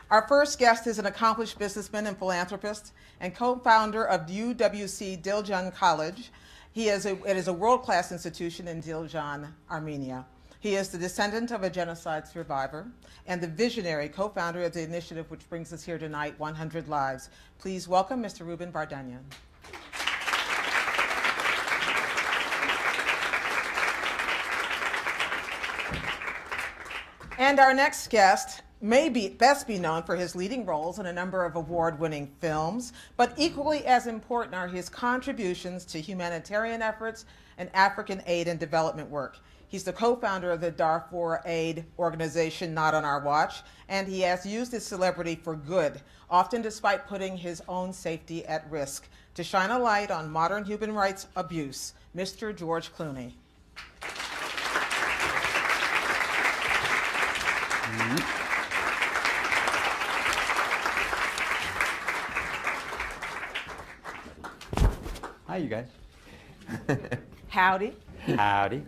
Our first guest is an accomplished businessman and philanthropist and co-founder of UWC Diljan College. It is a world-class institution in Diljan, Armenia. He is the descendant of a genocide survivor and the visionary co-founder of the initiative which brings us here tonight, 100 Lives. Please welcome Mr. Ruben Vardanyan. And our next guest may best be known for his leading roles in a number of award-winning films, but equally as important are his contributions to humanitarian efforts and African aid and development work. He's the co-founder of the Darfur Aid organization, Not on Our Watch, and he has used his celebrity for good, often despite putting his own safety at risk. To shine a light on modern human rights abuse, Mr. George Clooney. Hi, you guys. Howdy. Howdy.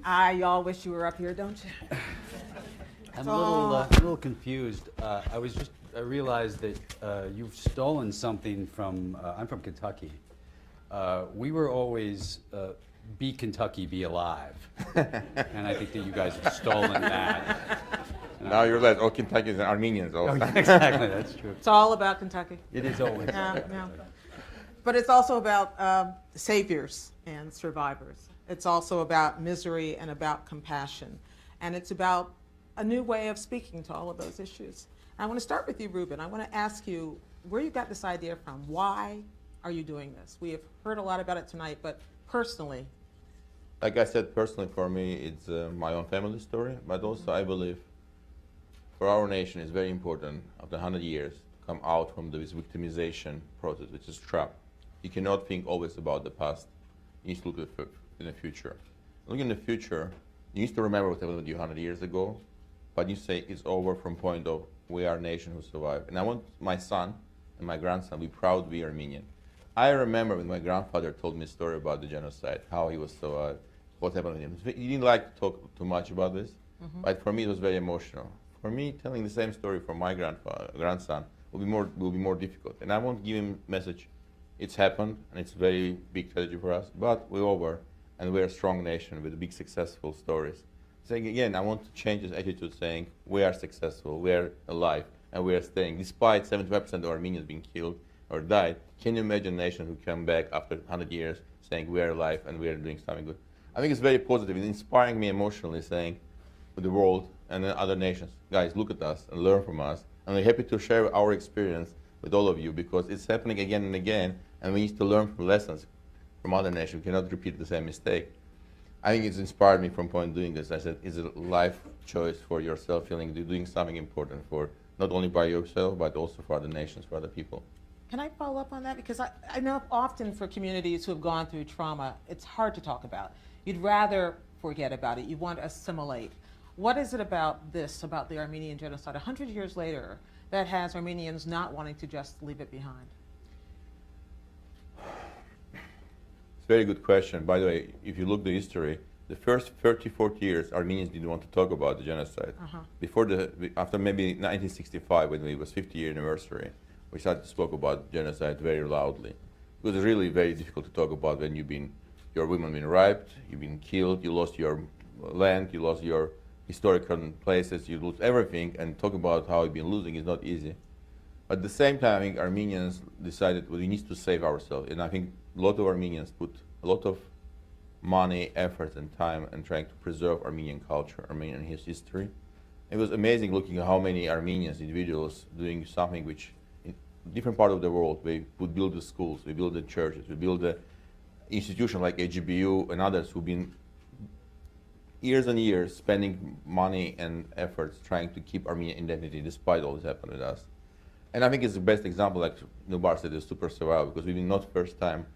Y'all wish you were up here, don't you? I'm a little confused. I realized that you've stolen something from. I'm from Kentucky. We were always "Be Kentucky, be alive," and I think that you guys have stolen that. Now you realize all Kentuckians and Armenians also. Oh, exactly, that's true. It's all about Kentucky. It is always. Yeah. But it's also about saviors and survivors. It's also about misery and about compassion. And it's about a new way of speaking to all of those issues. I want to start with you, Ruben. I want to ask you where you got this idea from. Why are you doing this? We have heard a lot about it tonight, but personally. Like I said, personally for me, it's my own family story, but also I believe for our nation it's very important after 100 years to come out from this victimization process, which is trap. You cannot think always about the past. You need to look in the future. Looking in the future, you need to remember what happened with you 100 years ago, but you say it's over from point of we are a nation who survived. And I want my son and my grandson to be proud to be Armenian. I remember when my grandfather told me a story about the genocide, how he was survived, what happened with him. He didn't like to talk too much about this, but for me it was very emotional. For me, telling the same story from my grandson will be more difficult. And I want to give him a message. It's happened, and it's a very big tragedy for us, but we're over, and we're a strong nation with big successful stories. Saying again, I want to change this attitude, saying we are successful, we are alive, and we are staying. Despite 75% of Armenians being killed or died, can you imagine a nation who come back after 100 years saying we are alive and we are doing something good? I think it's very positive. It's inspiring me emotionally, saying to the world and other nations, guys, look at us and learn from us. And we're happy to share our experience with all of you because it's happening again and again, and we need to learn from lessons from other nations. We cannot repeat the same mistake. I think it's inspired me from point doing this. I said, it's a life choice for yourself, feeling you're doing something important for not only by yourself, but also for other nations, for other people. Can I follow up on that? Because I know often for communities who have gone through trauma, it's hard to talk about. You'd rather forget about it. You want to assimilate. What is it about this, about the Armenian genocide, 100 years later, that has Armenians not wanting to just leave it behind? It's a very good question. By the way, if you look at the history, the first 30, 40 years, Armenians didn't want to talk about the genocide. After maybe 1965, when it was 50-year anniversary, we started to speak about genocide very loudly. It was really very difficult to talk about when your women been raped, you've been killed, you lost your land, you lost your historical places, you lose everything, and talk about how you've been losing is not easy. At the same time, I think Armenians decided, well, we need to save ourselves. And I think a lot of Armenians put a lot of money, effort, and time in trying to preserve Armenian culture, Armenian history. It was amazing looking at how many Armenians, individuals, doing something which in different part of the world, we would build the schools, we build the churches, we build the institutions like AGBU and others who've been years and years spending money and efforts trying to keep Armenian identity despite all this happened with us. And I think it's the best example, like Nubar said, is super survival, because we've been not first time.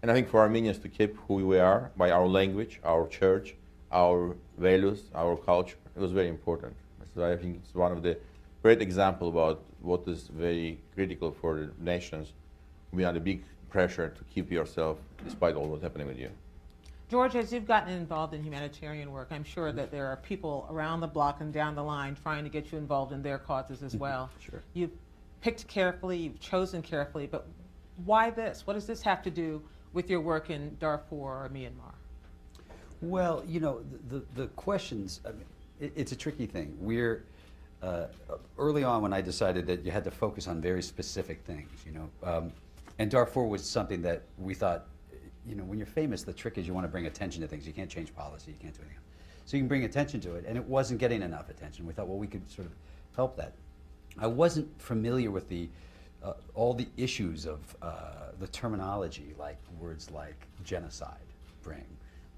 And I think for Armenians to keep who we are by our language, our church, our values, our culture, it was very important. So I think it's one of the great example about what is very critical for the nations. We are under big pressure to keep yourself despite all what's happening with you. George, as you've gotten involved in humanitarian work, I'm sure that there are people around the block and down the line trying to get you involved in their causes as well. Sure. You've picked carefully, you've chosen carefully, but why this? What does this have to do with your work in Darfur or Myanmar? Well, you know, the questions, I mean, it's a tricky thing. We're, early on when I decided that you had to focus on very specific things, you know, and Darfur was something that we thought, you know, when you're famous, the trick is you want to bring attention to things. You can't change policy, you can't do anything else. So you can bring attention to it, and it wasn't getting enough attention. We thought, well, we could sort of help that. I wasn't familiar with the all the issues of the terminology, like words like genocide bring.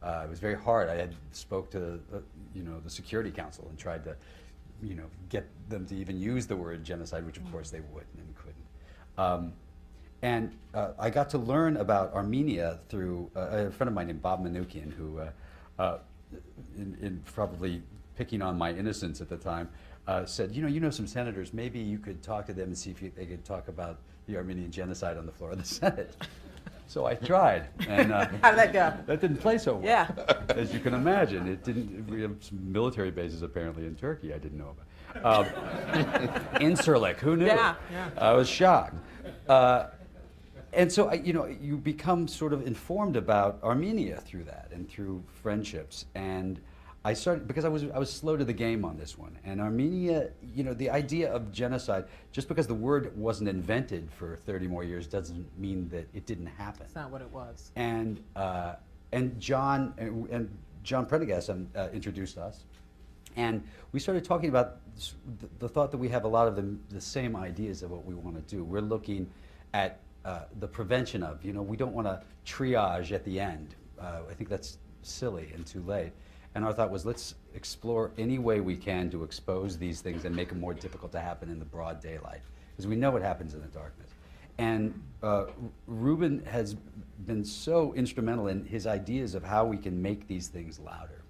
It was very hard. I had spoke to you know, the Security Council and tried to, you know, get them to even use the word genocide, which of course they wouldn't and couldn't. And I got to learn about Armenia through a friend of mine named Bob Manoukian, who, in probably picking on my innocence at the time, said, you know some senators, maybe you could talk to them and see if they could talk about the Armenian genocide on the floor of the Senate. So I tried, and How did that go? that didn't play so well. Yeah. As you can imagine, it didn't. We have some military bases apparently in Turkey I didn't know about. Incirlik, who knew? Yeah, yeah. I was shocked. And so, you know, you become sort of informed about Armenia through that and through friendships. And I started, because I was slow to the game on this one. And Armenia, you know, the idea of genocide, just because the word wasn't invented for 30 more years doesn't mean that it didn't happen. That's not what it was. And John Prendergast introduced us. And we started talking about the thought that we have a lot of the same ideas of what we want to do. We're looking at the prevention of, you know, we don't want to triage at the end. I think that's silly and too late. And our thought was, let's explore any way we can to expose these things and make them more difficult to happen in the broad daylight, because we know what happens in the darkness. And Ruben has been so instrumental in his ideas of how we can make these things louder.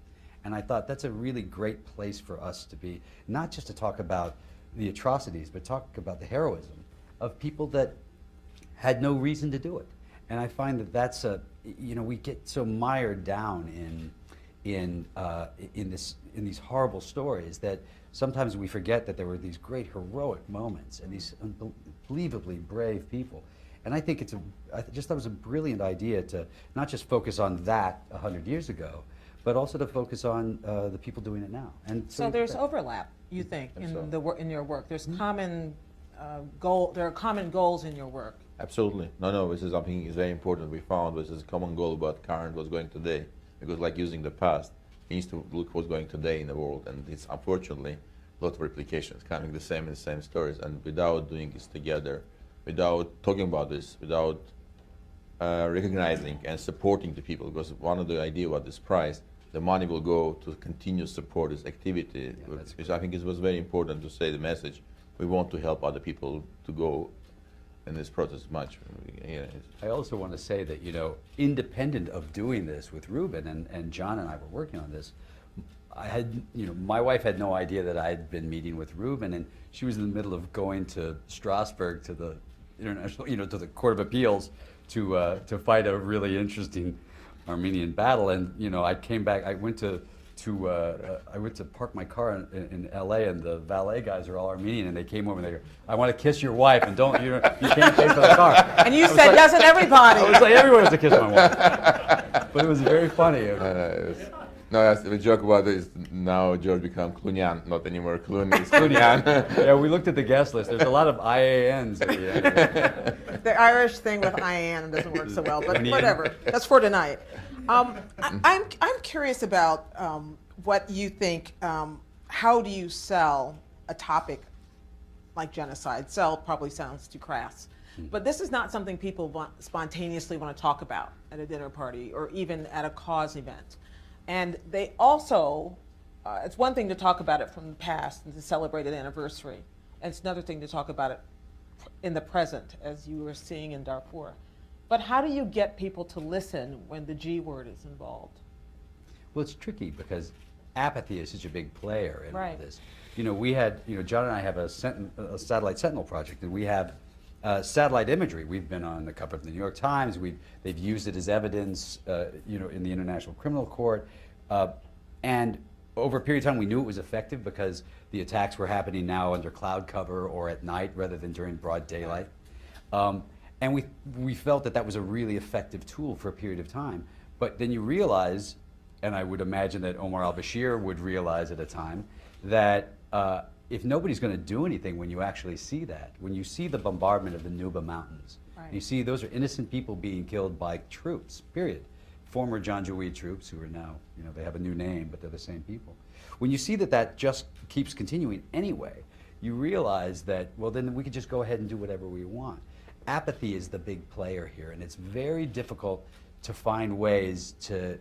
And I thought that's a really great place for us to be, not just to talk about the atrocities, but talk about the heroism of people that had no reason to do it. And I find that that's a, you know, we get so mired down in these horrible stories that sometimes we forget that there were these great heroic moments and these unbelievably brave people. And I think I just thought it was a brilliant idea to not just focus on that 100 years ago, but also to focus on the people doing it now. And So there's overlap, you think, in your work. There's common there are common goals in your work. Absolutely. No, this is something is very important. We found this is a common goal about current what's going today. Because like using the past, it needs to look what's going today in the world. And it's unfortunately a lot of replications, coming the same stories. And without doing this together, without talking about this, without recognizing and supporting the people, because one of the idea about this prize, the money will go to continue support this activity. Yeah, which I think it was very important to say the message. We want to help other people to go in this process much. Yeah, I also want to say that, you know, independent of doing this with Ruben, and John and I were working on this, I had, you know, my wife had no idea that I had been meeting with Ruben, and she was in the middle of going to Strasbourg to the international, you know, to the Court of Appeals to fight a really interesting Armenian battle. And, you know, I came back, I went to park my car in LA, and the valet guys are all Armenian, and they came over and they go, I want to kiss your wife, and you can't pay for the car. And you said, doesn't everybody? I was like, everyone has to kiss my wife. But it was very funny. We joke about this. Now George become Clooney, not anymore Clooney. It's Clooney. Yeah, we looked at the guest list. There's a lot of IANs at the end. The Irish thing with IAN doesn't work so well, but whatever. That's for tonight. I'm curious about what you think. How do you sell a topic like genocide? Sell probably sounds too crass, but this is not something people spontaneously want to talk about at a dinner party or even at a cause event. And they also, it's one thing to talk about it from the past and to celebrate an anniversary, and it's another thing to talk about it in the present, as you were seeing in Darfur. But how do you get people to listen when the G word is involved? Well, it's tricky because apathy is such a big player in all Right. this. You know, we had, you know, John and I have a satellite sentinel project, and we have Satellite imagery. We've been on the cover of the New York Times. They've used it as evidence, in the International Criminal Court. And over a period of time, we knew it was effective because the attacks were happening now under cloud cover or at night rather than during broad daylight. And we felt that that was a really effective tool for a period of time. But then you realize, and I would imagine that Omar al-Bashir would realize at a time, that if nobody's going to do anything when you actually see that, when you see the bombardment of the Nuba Mountains, right. You see those are innocent people being killed by troops, period. Former Janjaweed troops who are now, they have a new name, but they're the same people. When you see that that just keeps continuing anyway, you realize that, well, then we could just go ahead and do whatever we want. Apathy is the big player here, and it's very difficult to find ways to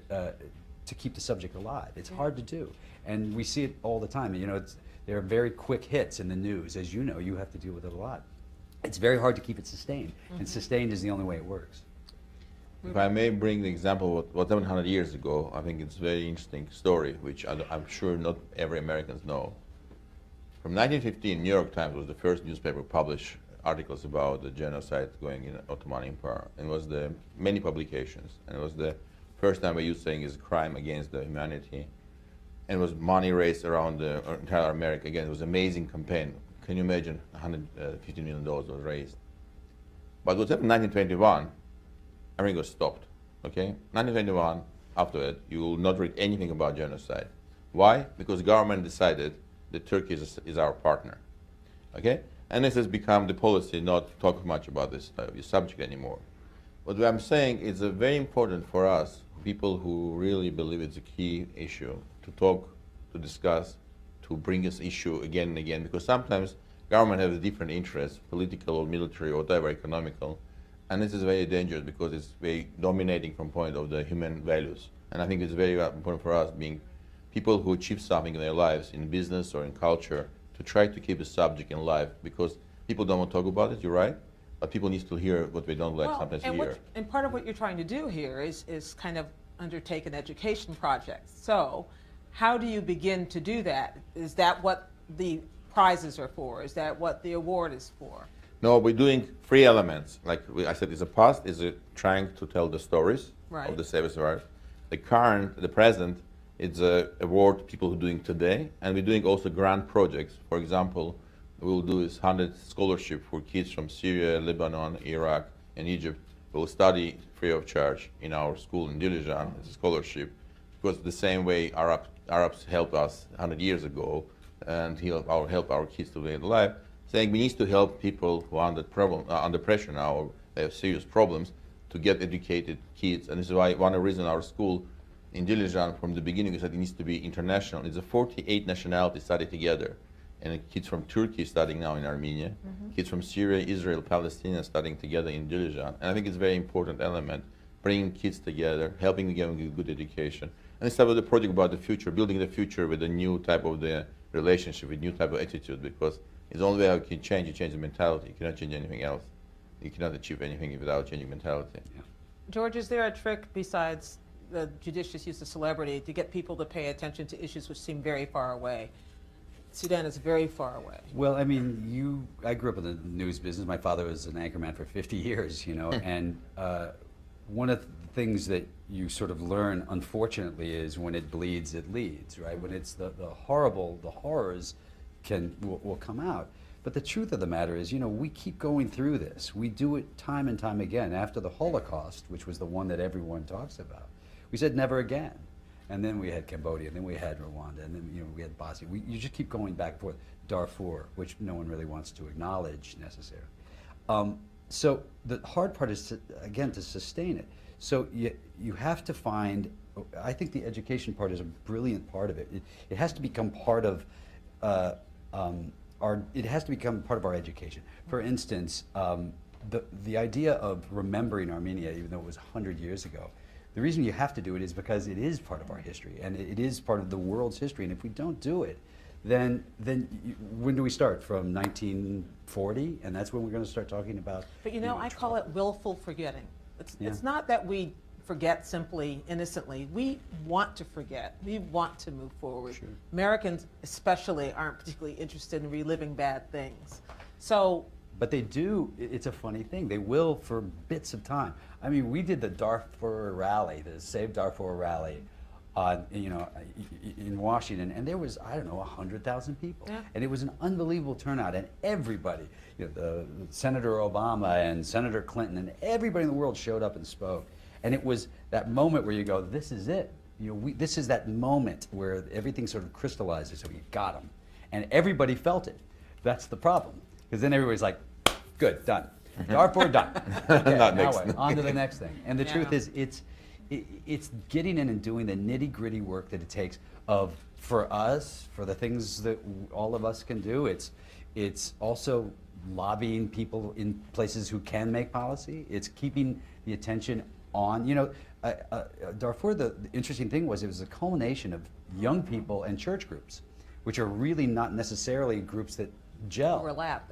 keep the subject alive. It's hard to do, and we see it all the time. There are very quick hits in the news. As you know, you have to deal with it a lot. It's very hard to keep it sustained, and sustained is the only way it works. If I may bring the example of what 700 years ago, I think it's a very interesting story, which I'm sure not every Americans know. From 1915, New York Times was the first newspaper to publish articles about the genocide going in Ottoman Empire. And it was many publications, and it was the first time I used saying it's a crime against the humanity. And it was money raised around the entire America. Again, it was an amazing campaign. Can you imagine $150 million was raised? But what happened in 1921, everything was stopped, okay? 1921, after that, you will not read anything about genocide. Why? Because the government decided that Turkey is our partner, okay? And this has become the policy not to talk much about this subject anymore. What I'm saying is very important for us, people who really believe it's a key issue, to talk, to discuss, to bring this issue again and again, because sometimes government has different interests, political or military or whatever, economical, and this is very dangerous because it's very dominating from point of the human values. And I think it's very important for us, being people who achieve something in their lives, in business or in culture, to try to keep the subject in life, because people don't want to talk about it, you're right, but people need to hear what they don't like sometimes hear. And part of what you're trying to do here is kind of undertake an education project. So how do you begin to do that? Is that what the prizes are for? Is that what the award is for? No, we're doing 3 elements. Like I said, it's a past, is trying to tell the stories of the service of the current, the present, it's a award people who are doing today, and we're doing also grant projects. For example, we'll do 100 scholarship for kids from Syria, Lebanon, Iraq, and Egypt. Will study free of charge in our school in Dilijan as a scholarship, because the same way Arabs helped us 100 years ago, and help our kids to live life. Saying we need to help people who are under pressure now, or they have serious problems, to get educated kids. And this is why one of the reasons our school in Dilijan from the beginning is that it needs to be international. It's a 48 nationalities study together. And kids from Turkey studying now in Armenia, kids from Syria, Israel, Palestine studying together in Dilijan. And I think it's a very important element, bringing kids together, helping them get a good education. And it's about the project about the future, building the future with a new type of the relationship, with new type of attitude, because it's the only way how you can change, you change the mentality. You cannot change anything else. You cannot achieve anything without changing mentality. Yeah. George, is there a trick besides the judicious use of celebrity to get people to pay attention to issues which seem very far away? Sudan is very far away. Well, I mean, I grew up in the news business. My father was an anchorman for 50 years, and one of the things that you sort of learn, unfortunately, is when it bleeds, it leads, right? When it's the horrors will come out. But the truth of the matter is, we keep going through this. We do it time and time again. After the Holocaust, which was the one that everyone talks about, we said never again. And then we had Cambodia, and then we had Rwanda, and then we had Bosnia. You just keep going back and forth. Darfur, which no one really wants to acknowledge necessarily. So the hard part is, to sustain it. So you have to find, I think the education part is a brilliant part of it. It has to become part of our education. For instance, the idea of remembering Armenia, even though it was 100 years ago, the reason you have to do it is because it is part of our history, and it is part of the world's history. And if we don't do it, then when do we start? From 1940, and that's when we're going to start talking about. But I call it willful forgetting. It's not that we forget simply innocently. We want to forget. We want to move forward. Sure. Americans especially aren't particularly interested in reliving bad things. So But they do, it's a funny thing, they will for bits of time. I mean, we did the Darfur rally, the Save Darfur rally, in Washington, and there was, I don't know, 100,000 people. Yeah. And it was an unbelievable turnout, and everybody, Senator Obama and Senator Clinton and everybody in the world showed up and spoke. And it was that moment where you go, this is it. This is that moment where everything sort of crystallizes, so we got them. And everybody felt it. That's the problem. Because then everybody's like, good, done. Darfur, done. Okay, Not now next what? thing. On to the next thing. And the Yeah. truth is, it's getting in and doing the nitty-gritty work that it takes for us, for the things that all of us can do. It's also lobbying people in places who can make policy. It's keeping the attention on, Darfur, the interesting thing was it was a culmination of young people and church groups, which are really not necessarily groups that gel. Overlap.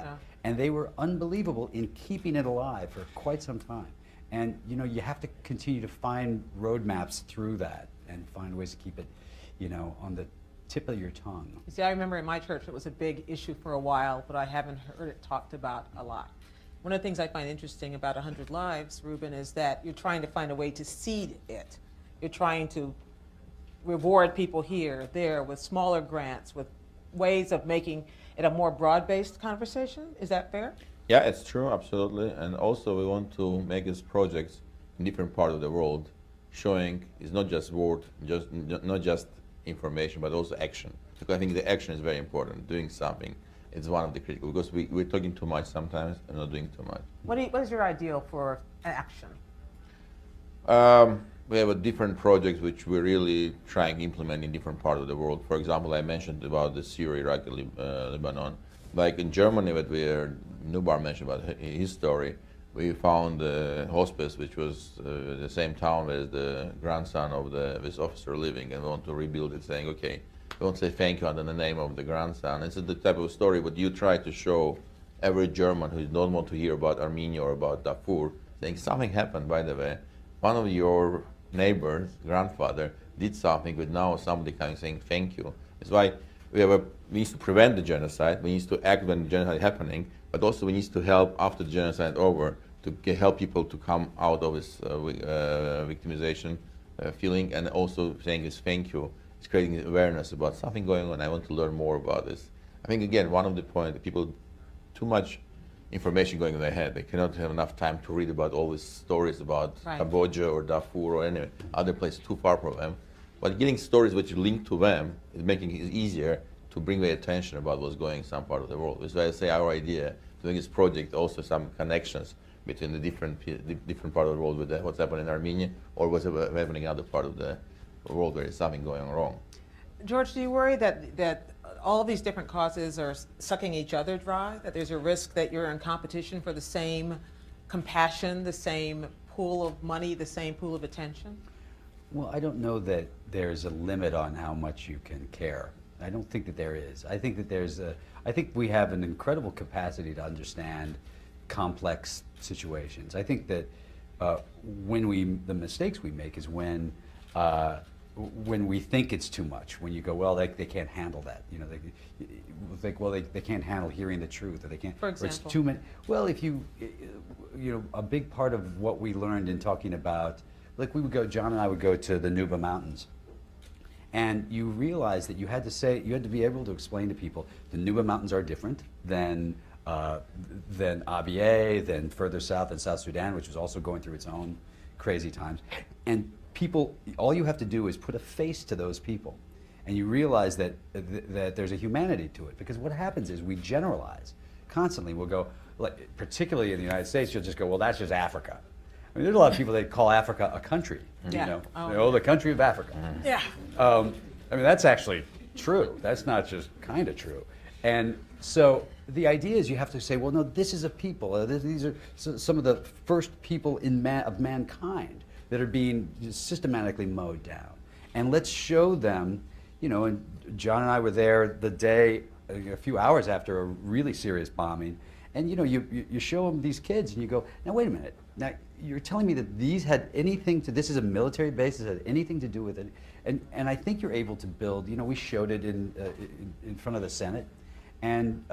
Yeah. And they were unbelievable in keeping it alive for quite some time. And you have to continue to find roadmaps through that and find ways to keep it, on the tip of your tongue. You see, I remember in my church it was a big issue for a while, but I haven't heard it talked about a lot. One of the things I find interesting about 100 Lives, Ruben, is that you're trying to find a way to seed it. You're trying to reward people here, there, with smaller grants, with ways of making it a more broad-based conversation. Is that fair? Yeah, it's true, absolutely. And also we want to make these projects in different parts of the world, showing it's not just word, not just information, but also action. Because I think the action is very important. Doing something is one of the critical, because we're talking too much sometimes and not doing too much. What is your ideal for action? We have a different projects which we're really trying to implement in different parts of the world. For example, I mentioned about the Syria, Iraq, Lebanon. Like in Germany, what Nubar mentioned about his story, we found a hospice which was the same town as the grandson of this officer living, and we want to rebuild it, saying, okay, we won't say thank you under the name of the grandson. It's the type of story what you try to show every German who don't want to hear about Armenia or about Darfur, saying something happened, by the way. One of your neighbors, grandfather, did something, but now somebody coming saying thank you. That's why we need to prevent the genocide, we need to act when the genocide is happening, but also we need to help after the genocide is over to help people to come out of this victimization feeling, and also saying this thank you. It's creating awareness about something going on. I want to learn more about this. I think, again, one of the points, people, too much information going in their head. They cannot have enough time to read about all these stories about Cambodia or Darfur or any other place too far from them. But getting stories which link to them is making it easier to bring their attention about what's going in some part of the world. That's why I say our idea, doing this project, also some connections between the different part of the world with what's happening in Armenia or what's happening in other part of the world where there's something going wrong. George, do you worry that all these different causes are sucking each other dry, that there's a risk that you're in competition for the same compassion, the same pool of money, the same pool of attention? Well, I don't know that there's a limit on how much you can care. I don't think that there is. I think that I think we have an incredible capacity to understand complex situations. I think that the mistakes we make is when we think it's too much, when you go, well, they can't handle that. They think, well, they can't handle hearing the truth, or they can't. For example? Or it's too many. Well, if a big part of what we learned in talking about, like John and I would go to the Nuba Mountains, and you realize that you had to be able to explain to people the Nuba Mountains are different than Abyei, than further south in South Sudan, which was also going through its own crazy times. And people, all you have to do is put a face to those people, and you realize that there's a humanity to it. Because what happens is we generalize constantly. We'll go, like, particularly in the United States, you'll just go, well, that's just Africa. I mean, there's a lot of people that call Africa a country. Yeah. The country of Africa. Yeah. I mean, that's actually true. That's not just kind of true. And so the idea is you have to say, well, no, this is a people. These are some of the first people of mankind that are being systematically mowed down. And let's show them, and John and I were there the day, a few hours after a really serious bombing, and you show them these kids and you go, now wait a minute, now you're telling me that this is a military base, this had anything to do with it, and I think you're able to build, we showed it in front of the Senate, and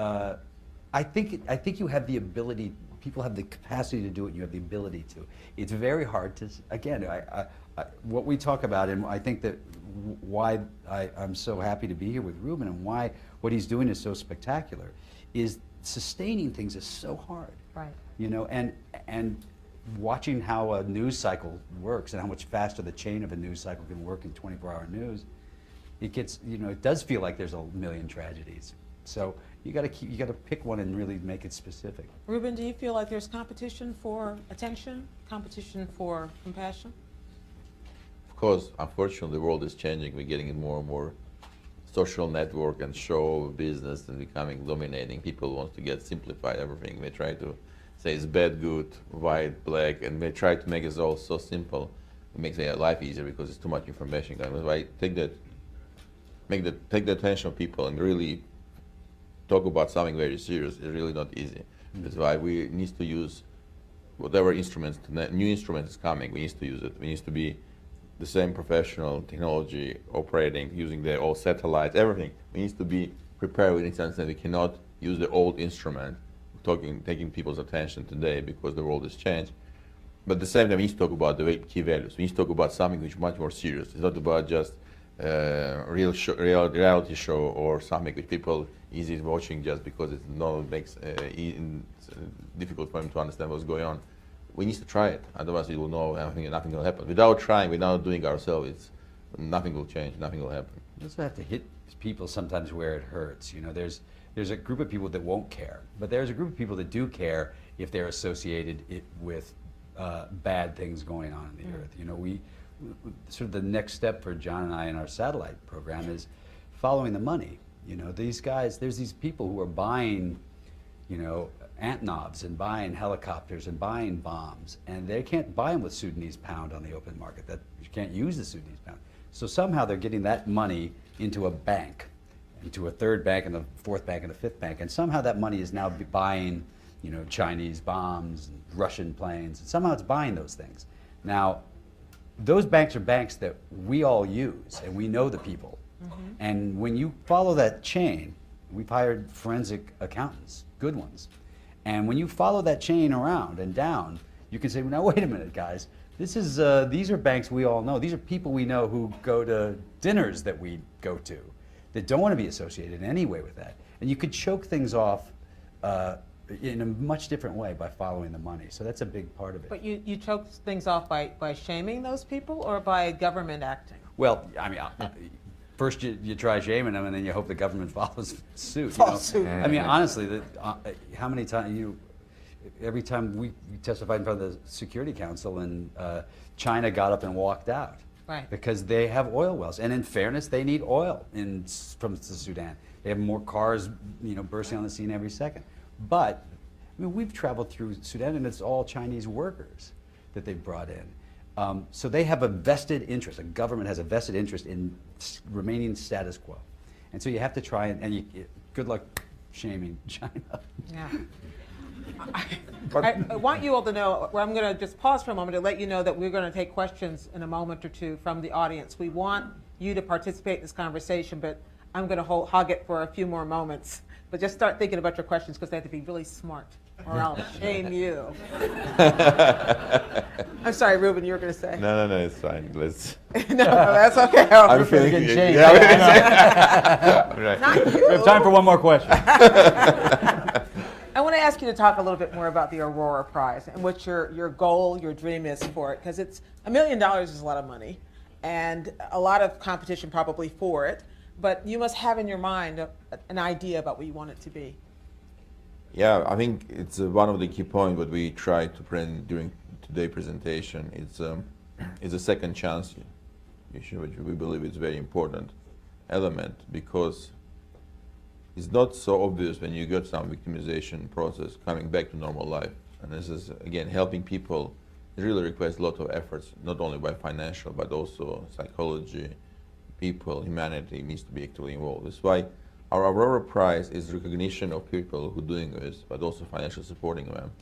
I think you have the ability. People have the capacity to do it. You have the ability to. It's very hard to. Again, what we talk about, and I think that why I'm so happy to be here with Ruben, and why what he's doing is so spectacular, is sustaining things is so hard. Right. You know, and watching how a news cycle works and how much faster the chain of a news cycle can work in 24-hour news, it gets, you know, it does feel like there's a million tragedies. So you got to pick one and really make it specific. Ruben, do you feel like there's competition for attention, competition for compassion? Of course, unfortunately, the world is changing. We're getting more and more social network and show business and becoming dominating. People want to get simplified everything. They try to say it's bad, good, white, black, and they try to make it all so simple. It makes their life easier because it's too much information. If I take the attention of people and really talk about something very serious, it's really not easy. That's why we need to use whatever instruments, new instruments is coming, we need to use it. We need to be the same professional technology operating, using the old satellites, everything. We need to be prepared in the sense that we cannot use the old instrument, taking people's attention today because the world has changed. But at the same time, we need to talk about the key values. We need to talk about something which is much more serious. It's not about just reality show or something which people easy watching just because it makes difficult for them to understand what's going on. We need to try it. Otherwise, we will know nothing will happen. Without trying, without doing ourselves, nothing will change. Nothing will happen. You also have to hit people sometimes where it hurts. You know, there's a group of people that won't care, but there's a group of people that do care if they're associated with bad things going on in the earth. You know, we sort of the next step for John and I in our satellite program is following the money. You know, these guys, there's these people who are buying, you know, Antonovs and buying helicopters and buying bombs, and they can't buy them with Sudanese pound on the open market. That you can't use the Sudanese pound. So somehow they're getting that money into a bank, into a third bank and a fourth bank and a fifth bank, and somehow that money is now buying, you know, Chinese bombs and Russian planes, and somehow it's buying those things. Now, those banks are banks that we all use, and we know the people. And when you follow that chain, we've hired forensic accountants, good ones. And when you follow that chain around and down, you can say, well, now wait a minute, guys. This is these are banks we all know. These are people we know who go to dinners that we go to, that don't want to be associated in any way with that. And you could choke things off in a much different way by following the money. So that's a big part of it. But you choke things off by shaming those people or by government acting? Well, I mean, first you try shaming them, and then you hope the government follows suit. Follows suit. I mean, honestly, how many times every time we testified in front of the Security Council, and China got up and walked out, right? Because they have oil wells, and in fairness, they need oil from the Sudan. They have more cars, you know, bursting on the scene every second. But I mean, we've traveled through Sudan, and it's all Chinese workers that they've brought in. So they have a vested interest. A government has a vested interest in remaining status quo, and so you have to try and good luck shaming China. Yeah. I want you all to know, I'm going to just pause for a moment to let you know that we're going to take questions in a moment or two from the audience. We want you to participate in this conversation, but I'm going to hog it for a few more moments. But just start thinking about your questions because they have to be really smart, or I'll shame you. I'm sorry, Ruben, you were going to say. No, it's fine. Let's. No, that's okay. I'm feeling getting shamed. Right. Not you. We have time for one more question. I want to ask you to talk a little bit more about the Aurora Prize and what your goal, your dream is for it, because it's $1 million is a lot of money, and a lot of competition probably for it. But you must have in your mind an idea about what you want it to be. Yeah, I think it's one of the key points that we try to print during today's presentation. It's a second chance issue, which we believe is a very important element, because it's not so obvious when you get some victimization process coming back to normal life. And this is, again, helping people. It really requires a lot of efforts, not only by financial, but also psychology, people, humanity needs to be actively involved. That's why our Aurora Prize is recognition of people who are doing this, but also financially supporting them,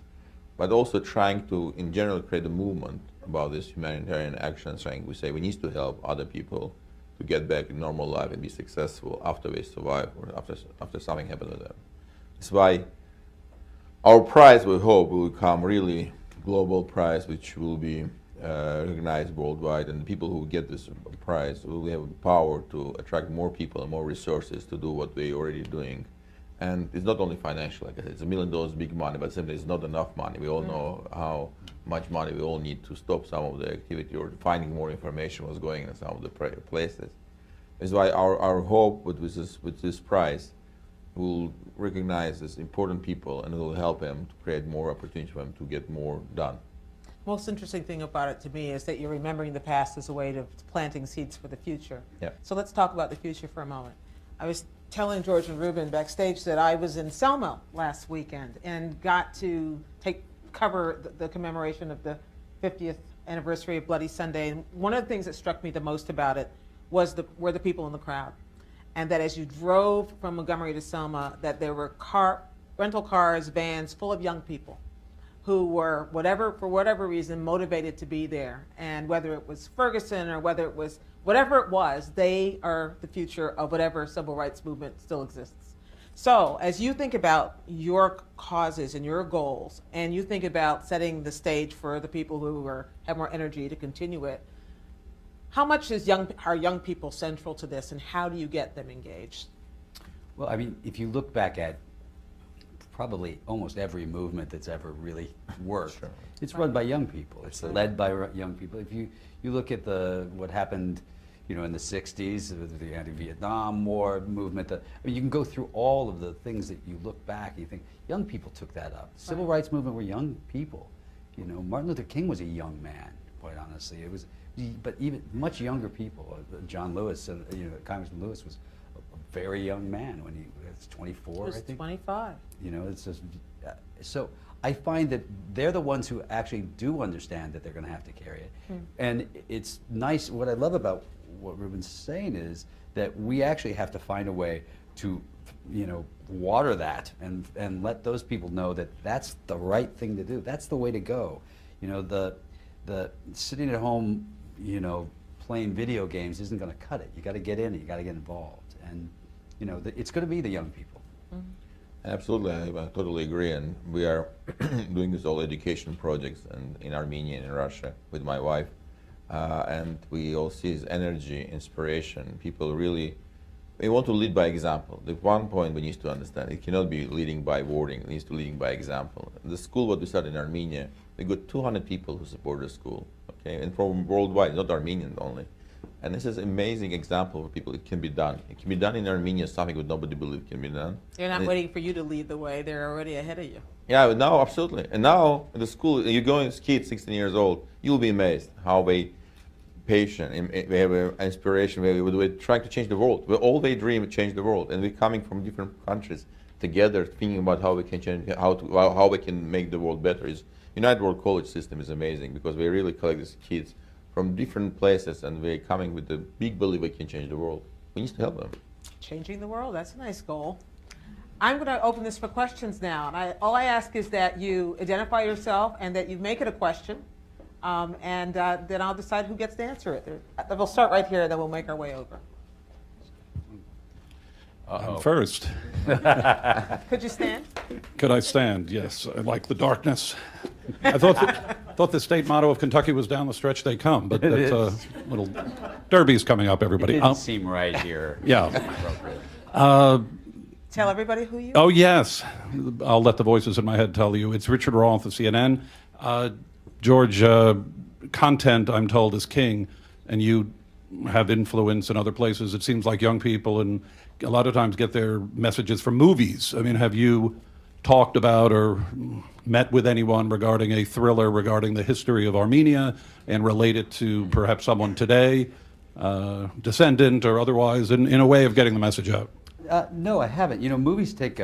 but also trying to, in general, create a movement about this humanitarian action. We say we need to help other people to get back in normal life and be successful after they survive or after something happened to them. That's why Our prize, we hope, will become really global prize, which will be recognized worldwide, and the people who get this prize will have power to attract more people and more resources to do what we're already doing. And it's not only financial, like I said, it's $1 million, big money, but simply it's not enough money. We all know how much money we all need to stop some of the activity or finding more information what's going on in some of the places. That's why our hope with this prize will recognize these important people and it will help them to create more opportunities for them to get more done. Most interesting thing about it to me is that you're remembering the past as a way of planting seeds for the future. Yeah. So let's talk about the future for a moment. I was telling George and Ruben backstage that I was in Selma last weekend and got to cover the commemoration of the 50th anniversary of Bloody Sunday. And one of the things that struck me the most about it were the people in the crowd. And that as you drove from Montgomery to Selma, that there were rental cars, vans full of young people who were, for whatever reason, motivated to be there. And whether it was Ferguson or whatever it was, they are the future of whatever civil rights movement still exists. So as you think about your causes and your goals, and you think about setting the stage for the people who have more energy to continue it, how much are young people central to this, and how do you get them engaged? Well, I mean, if you look back at probably almost every movement that's ever really worked, Sure. it's run by young people. It's led by young people. If you look at what happened, in the 60s, the anti-Vietnam War movement, you can go through all of the things that you look back and you think, young people took that up. The Civil rights movement were young people. Martin Luther King was a young man, quite honestly. But even much younger people. John Lewis, Congressman Lewis was a very young man when he was 24, I think. He was 25. It's just, so I find that they're the ones who actually do understand that they're going to have to carry it. And it's nice, what I love about what Ruben's saying is that we actually have to find a way to, water that and let those people know that that's the right thing to do. That's the way to go. The sitting at home, playing video games isn't going to cut it. You got to get in it. You got to get involved, and it's going to be the young people. Absolutely, I totally agree. And we are doing this all education projects in Armenia and in Russia with my wife, and we all see this energy, inspiration. People really. We want to lead by example. The one point we need to understand, it cannot be leading by wording, it needs to leading by example. The school what we started in Armenia, we got 200 people who support the school, okay, and from worldwide, not Armenian only. And this is an amazing example for people. It can be done. It can be done in Armenia, something that nobody believed can be done. They're not waiting for you to lead the way, they're already ahead of you. Yeah, now, absolutely. And now, in the school, you go in, kids, 16 years old, you'll be amazed how they patient, we have an inspiration, we're trying to change the world. We all they dream to change the world, and we're coming from different countries together, thinking about how we can change, how we can make the world better. United World College system is amazing because we really collect these kids from different places, and we're coming with the big belief we can change the world. We need to help them. Changing the world, that's a nice goal. I'm going to open this for questions now, and all I ask is that you identify yourself and that you make it a question. And then I'll decide who gets to answer it. We'll start right here, and then we'll make our way over. I'm first. Could you stand? Could I stand? Yes. I like the darkness. I thought the state motto of Kentucky was "Down the stretch they come," but that's a little Derby's coming up. Everybody, it didn't seem right here. Yeah. Tell everybody who you are. Oh yes, I'll let the voices in my head tell you. It's Richard Roth of CNN. George, content, I'm told, is king, and you have influence in other places. It seems like young people and a lot of times get their messages from movies. I mean, have you talked about or met with anyone regarding a thriller regarding the history of Armenia and relate it to perhaps someone today, descendant or otherwise, in a way of getting the message out? No, I haven't. Movies take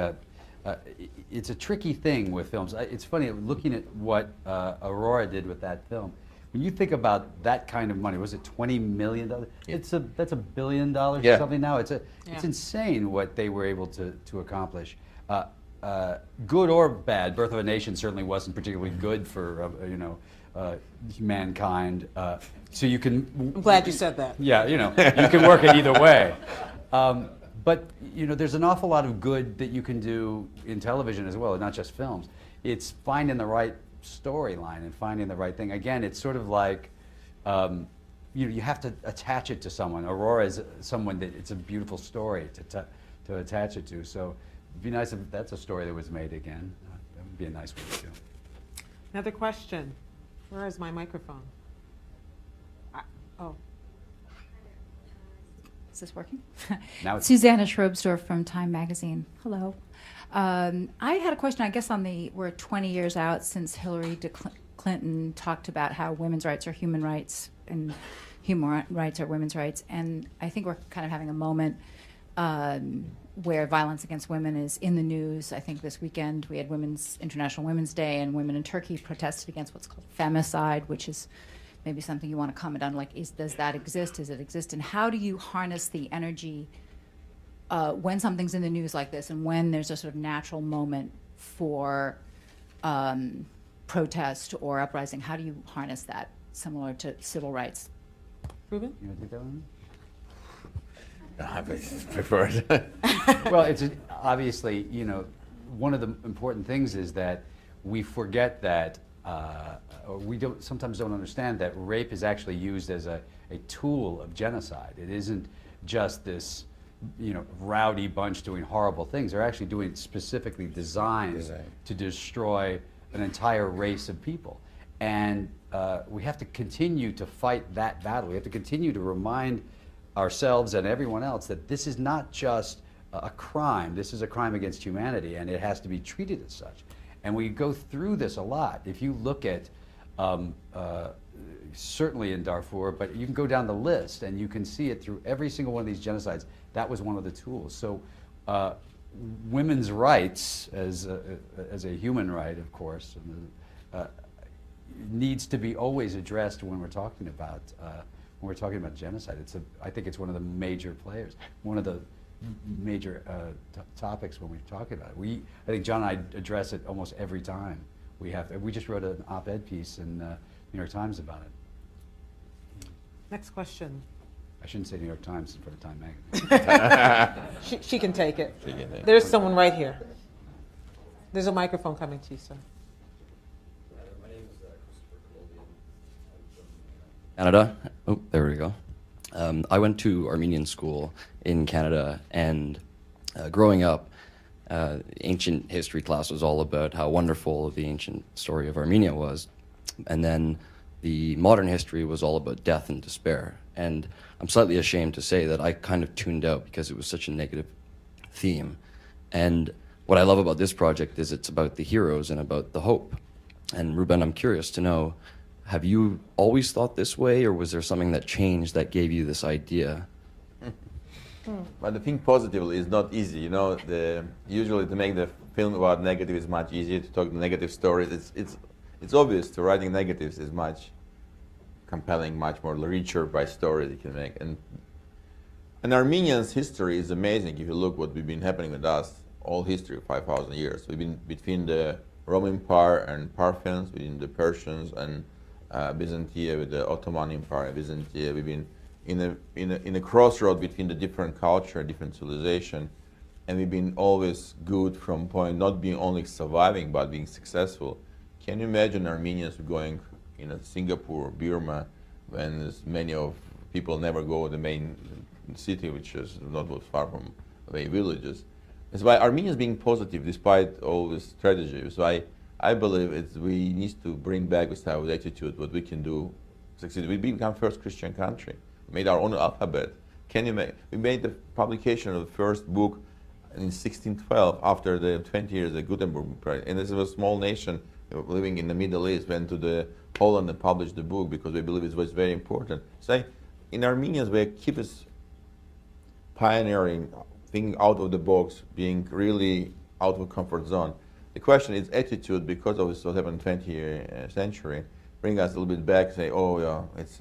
it's a tricky thing with films. It's funny, looking at what Aurora did with that film. When you think about that kind of money, was it $20 million? Yeah. That's $1 billion or something now. It's insane what they were able to accomplish. Good or bad, Birth of a Nation certainly wasn't particularly good for mankind. So you can. I'm glad you said that. Yeah, you can work it either way. But you know, there's an awful lot of good that you can do in television as well, not just films. It's finding the right storyline and finding the right thing. Again, it's sort of like you have to attach it to someone. Aurora is someone that it's a beautiful story to attach it to. So it'd be nice if that's a story that was made again. That would be a nice one to do. Another question. Where is my microphone? Oh. Is this working? Now it's Susanna Schrobsdorf from Time Magazine. Hello. I had a question, I guess, we're 20 years out since Hillary Clinton talked about how women's rights are human rights and human rights are women's rights. And I think we're kind of having a moment where violence against women is in the news. I think this weekend we had International Women's Day, and women in Turkey protested against what's called femicide, which is maybe something you want to comment on, like, does that exist? Does it exist? And how do you harness the energy when something's in the news like this, and when there's a sort of natural moment for protest or uprising? How do you harness that, similar to civil rights? Ruben? You want to take that one? I prefer it. Well, it's obviously, you know, one of the important things is that we forget that, or we sometimes don't understand that rape is actually used as a tool of genocide. It isn't just this, you know, rowdy bunch doing horrible things. They're actually doing specifically designed to destroy an entire race of people. And we have to continue to fight that battle. We have to continue to remind ourselves and everyone else that this is not just a crime. This is a crime against humanity, and it has to be treated as such. And we go through this a lot. If you look at, certainly in Darfur, but you can go down the list and you can see it through every single one of these genocides. That was one of the tools. So women's rights as a human right, of course, needs to be always addressed when we're talking about genocide. I think it's one of the major players, one of the major topics when we're talking about it. I think John and I address it almost every time. We just wrote an op-ed piece in New York Times about it. Next question. I shouldn't say New York Times in front of Time Magazine. She can take it. She can take it. There's someone right here. There's a microphone coming to you, sir. My name is Christopher Colombian. I'm from Canada. Oh, there we go. I went to Armenian school in Canada, and growing up, ancient history class was all about how wonderful the ancient story of Armenia was. And then the modern history was all about death and despair. And I'm slightly ashamed to say that I kind of tuned out because it was such a negative theme. And what I love about this project is it's about the heroes and about the hope. And Ruben, I'm curious to know, have you always thought this way, or was there something that changed that gave you this idea? But the think positively is not easy, you know. Usually to make the film about negative is much easier. To talk negative stories, it's obvious. To writing negatives is much compelling, much more richer by stories you can make. And Armenians' history is amazing. If you look what we've been happening with us, all history, 5,000 years. We've been between the Roman Empire and Parthians, between the Persians and Byzantium with the Ottoman Empire, Byzantium. We've been in a crossroad between the different culture, different civilization, and we've been always good from point not being only surviving but being successful. Can you imagine Armenians going in Singapore, Burma, when many of people never go to the main city, which is not far from the villages? That's why Armenians being positive despite all this tragedy. So I believe we need to bring back this type of attitude, what we can do, succeed. We become first Christian country. We made our own alphabet. We made the publication of the first book in 1612 after the 20 years of the Gutenberg Prize. And this was a small nation living in the Middle East, went to the Poland and published the book because we believe it was very important. So in Armenians, we keep us pioneering, thinking out of the box, being really out of comfort zone. The question is attitude, because of what happened in the 20th century, bring us a little bit back, say, oh yeah, it's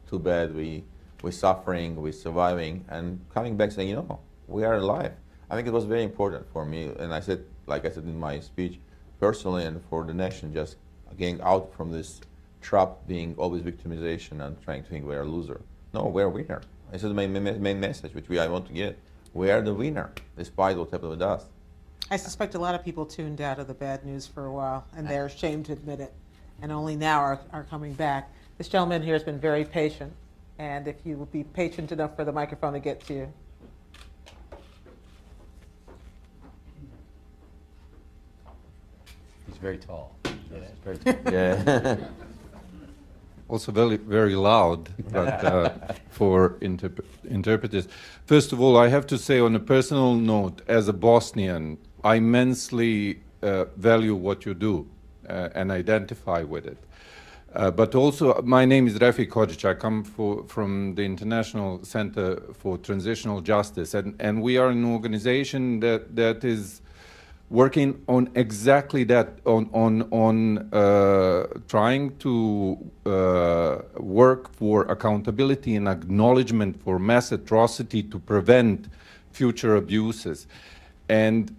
too bad, we're suffering, we're surviving, and coming back saying, you know, we are alive. I think it was very important for me, and I said, like I said in my speech, personally and for the nation, just getting out from this trap, being always victimization and trying to think we're a loser. No, we're a winner. This is my main message, which I want to get. we are the winner, despite what happened with us. I suspect a lot of people tuned out of the bad news for a while, and they're ashamed to admit it, and only now are coming back. This gentleman here has been very patient, and if you will be patient enough for the microphone to get to you. He's very tall. Yeah, very tall. Yeah. Also very, very loud, but for interpreters. First of all, I have to say on a personal note, as a Bosnian, I immensely value what you do and identify with it. But also, my name is Refik Hodžić. I come from the International Center for Transitional Justice, and we are an organization that is working on exactly that, on trying to work for accountability and acknowledgement for mass atrocity to prevent future abuses. And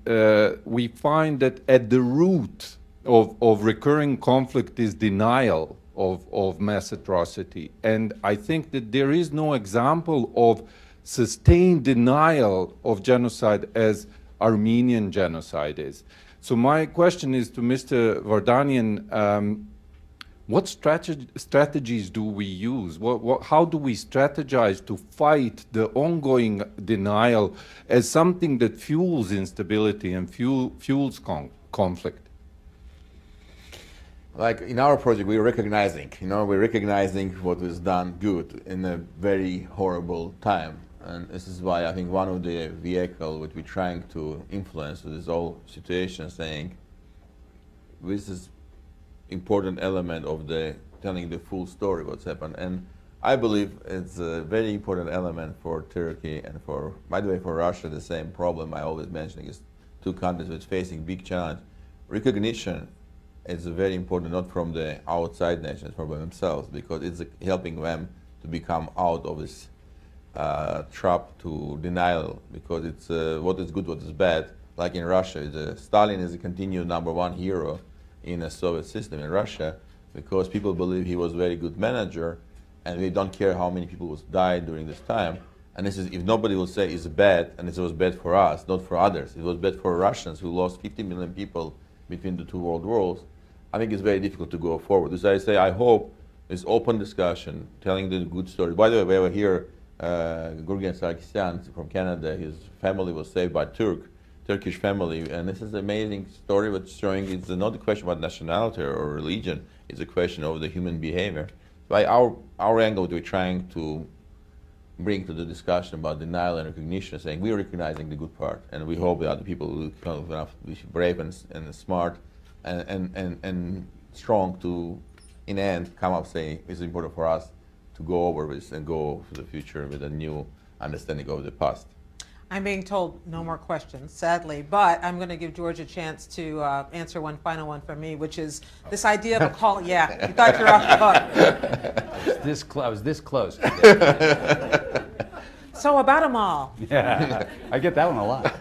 we find that at the root of recurring conflict is denial of mass atrocity. And I think that there is no example of sustained denial of genocide as Armenian genocide is. So my question is to Mr. Vardanyan, what strategies do we use? How do we strategize to fight the ongoing denial as something that fuels instability and fuels conflict? Like in our project, we're recognizing, we're recognizing what was done good in a very horrible time. And this is why I think one of the vehicles which we're trying to influence with this whole situation, saying this is important element of the telling the full story what's happened. And I believe it's a very important element for Turkey and for, by the way, for Russia, the same problem I always mention is two countries which facing big challenge. Recognition is very important, not from the outside nations, from themselves, because it's helping them to become out of this trap to denial, because it's what is good, what is bad. Like in Russia, Stalin is a continued #1 hero in a Soviet system in Russia, because people believe he was a very good manager, and we don't care how many people died during this time. And this is, if nobody will say it's bad, and it was bad for us, not for others, it was bad for Russians who lost 50 million people between the two world wars, I think it's very difficult to go forward. As I say, I hope this open discussion, telling the good story. By the way, we have here Gurgen Sarkisyan from Canada. His family was saved by Turkish family, and this is an amazing story which showing it's not a question about nationality or religion, it's a question of the human behavior. By our angle, we're trying to bring to the discussion about denial and recognition, saying we're recognizing the good part, and we hope the other people will be brave and smart and strong to, in the end, come up saying it's important for us to go over this and go for the future with a new understanding of the past. I'm being told no more questions, sadly, but I'm going to give George a chance to answer one final one from me, which is this idea of a call. Yeah, you thought you were off the hook. I was this close. So about them all. Yeah, I get that one a lot.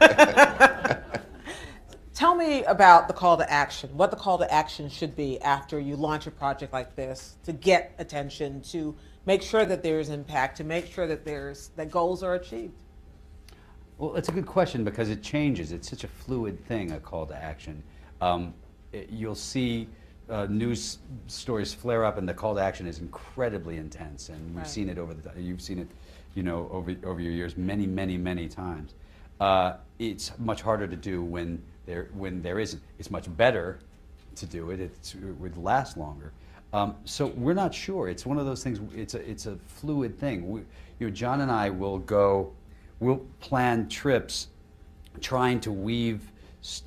Tell me about the call to action, what the call to action should be after you launch a project like this to get attention, to make sure that there's impact, to make sure that that goals are achieved. Well, it's a good question because it changes. It's such a fluid thing, a call to action. You'll see news stories flare up, and the call to action is incredibly intense. And we've seen it you've seen it, over your years many times. It's much harder to do when there isn't. It's much better to do it. It would last longer. So we're not sure. It's one of those things. It's a fluid thing. John and I we'll plan trips, trying to weave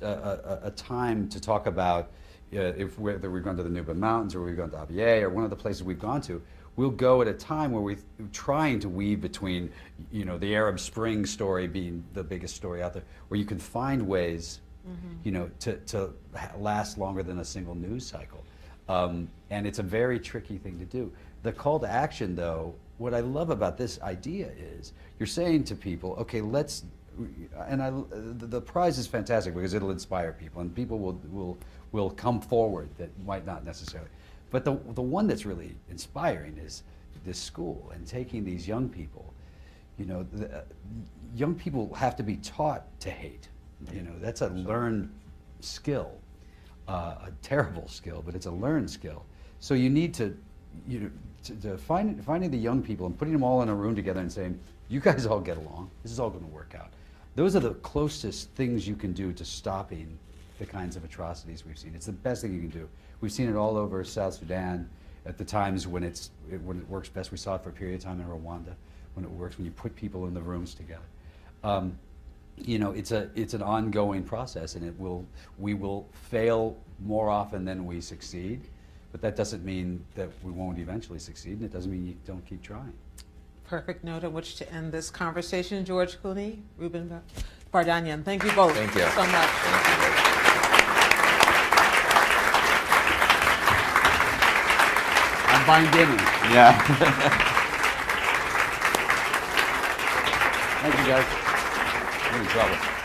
a time to talk about whether we're going to the Nuba Mountains or we're going to Abyei or one of the places we've gone to. We'll go at a time where we're trying to weave between, the Arab Spring story being the biggest story out there, where you can find ways, to last longer than a single news cycle. And it's a very tricky thing to do. The call to action, though, what I love about this idea is you're saying to people, okay, the prize is fantastic because it'll inspire people, and people will come forward that might not necessarily. But the one that's really inspiring is this school and taking these young people, You know, young people have to be taught to hate. You know, that's a learned skill, a terrible skill, but it's a learned skill. So you need to, you know, finding the young people and putting them all in a room together and saying, you guys all get along. This is all going to work out. Those are the closest things you can do to stopping the kinds of atrocities we've seen. It's the best thing you can do. We've seen it all over South Sudan at the times when it works best. We saw it for a period of time in Rwanda, when it works, when you put people in the rooms together. You know, it's an ongoing process, and we will fail more often than we succeed, but that doesn't mean that we won't eventually succeed, and it doesn't mean you don't keep trying. Perfect note on which to end this conversation. George Clooney, Ruben Vardanyan, thank you both Thank you so much. I'm buying dinner. Yeah. Thank you, guys. I'm in trouble.